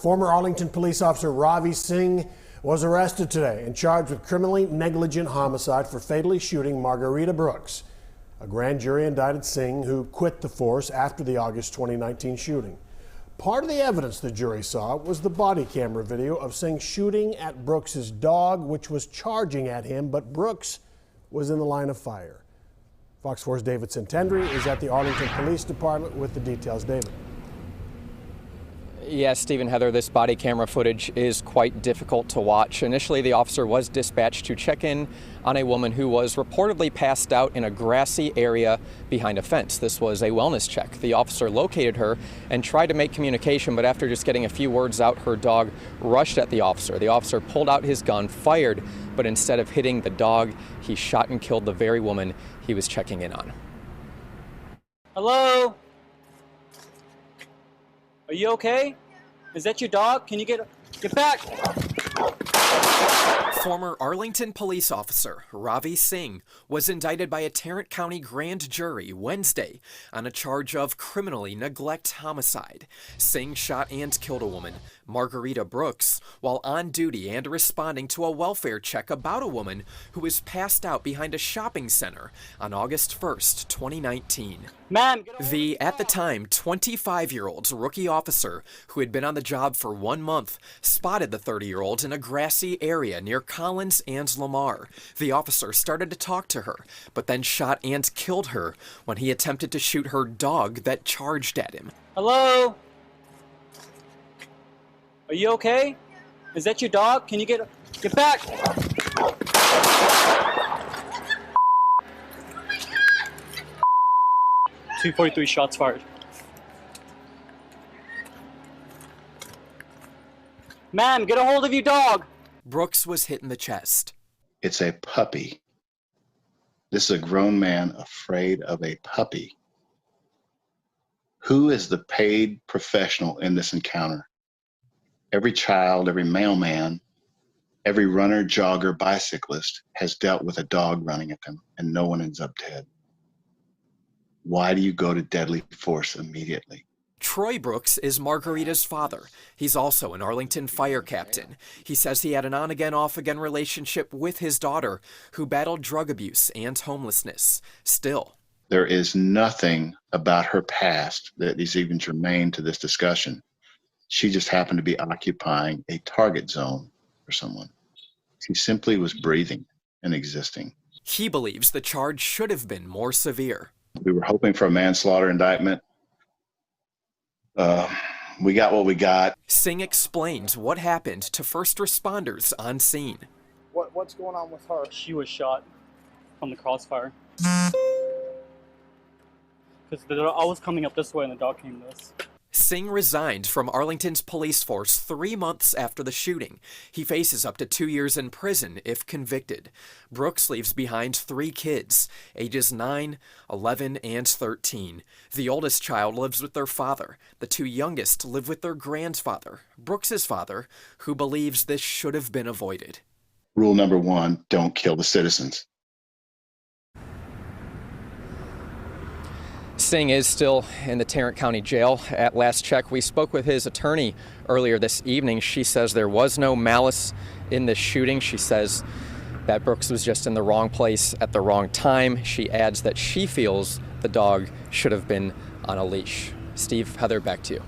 Former Arlington police officer Ravi Singh was arrested today and charged with criminally negligent homicide for fatally shooting Margarita Brooks. A grand jury indicted Singh, who quit the force after the August 2019 shooting. Part of the evidence the jury saw was the body camera video of Singh shooting at Brooks's dog, which was charging at him, but Brooks was in the line of fire. Fox 4's David Santendry is at the Arlington Police Department with the details. David. Yes, Stephen, Heather, this body camera footage is quite difficult to watch. Initially, the officer was dispatched to check in on a woman who was reportedly passed out in a grassy area behind a fence. This was a wellness check. The officer located her and tried to make communication, but after just getting a few words out, her dog rushed at the officer. The officer pulled out his gun, fired, but instead of hitting the dog, he shot and killed the very woman he was checking in on. Hello? Are you okay? Is that your dog? Can you get back? Former Arlington police officer Ravi Singh was indicted by a Tarrant County grand jury Wednesday on a charge of criminally neglect homicide. Singh shot and killed a woman, Margarita Brooks, while on duty and responding to a welfare check about a woman who was passed out behind a shopping center on August 1st, 2019. Ma'am, the, at the time, 25-year-old rookie officer who had been on the job for 1 month spotted the 30-year-old in a grassy area near Collins and Lamar. The officer started to talk to her, but then shot and killed her when he attempted to shoot her dog that charged at him. Hello? Are you okay? Is that your dog? Can you get back? 243 shots fired. Ma'am, get a hold of your dog. Brooks was hit in the chest. It's a puppy. This is a grown man afraid of a puppy. Who is the paid professional in this encounter? Every child, every mailman, every runner, jogger, bicyclist has dealt with a dog running at them, and no one ends up dead. Why do you go to deadly force immediately? Troy Brooks is Margarita's father. He's also an Arlington fire captain. He says he had an on-again, off-again relationship with his daughter, who battled drug abuse and homelessness. Still, there is nothing about her past that is even germane to this discussion. She just happened to be occupying a target zone for someone. She simply was breathing and existing. He believes the charge should have been more severe. We were hoping for a manslaughter indictment. We got what we got. Singh explains what happened to first responders on scene. What's going on with her? She was shot from the crossfire. Because I was coming up this way and the dog came this. Singh resigned from Arlington's police force 3 months after the shooting. He faces up to 2 years in prison if convicted. Brooks leaves behind 3 kids, ages 9, 11, and 13. The oldest child lives with their father. The 2 youngest live with their grandfather, Brooks's father, who believes this should have been avoided. Rule number 1, don't kill the citizens. Singh is still in the Tarrant County Jail. At last check, we spoke with his attorney earlier this evening. She says there was no malice in this shooting. She says that Brooks was just in the wrong place at the wrong time. She adds that she feels the dog should have been on a leash. Steve, Heather, back to you.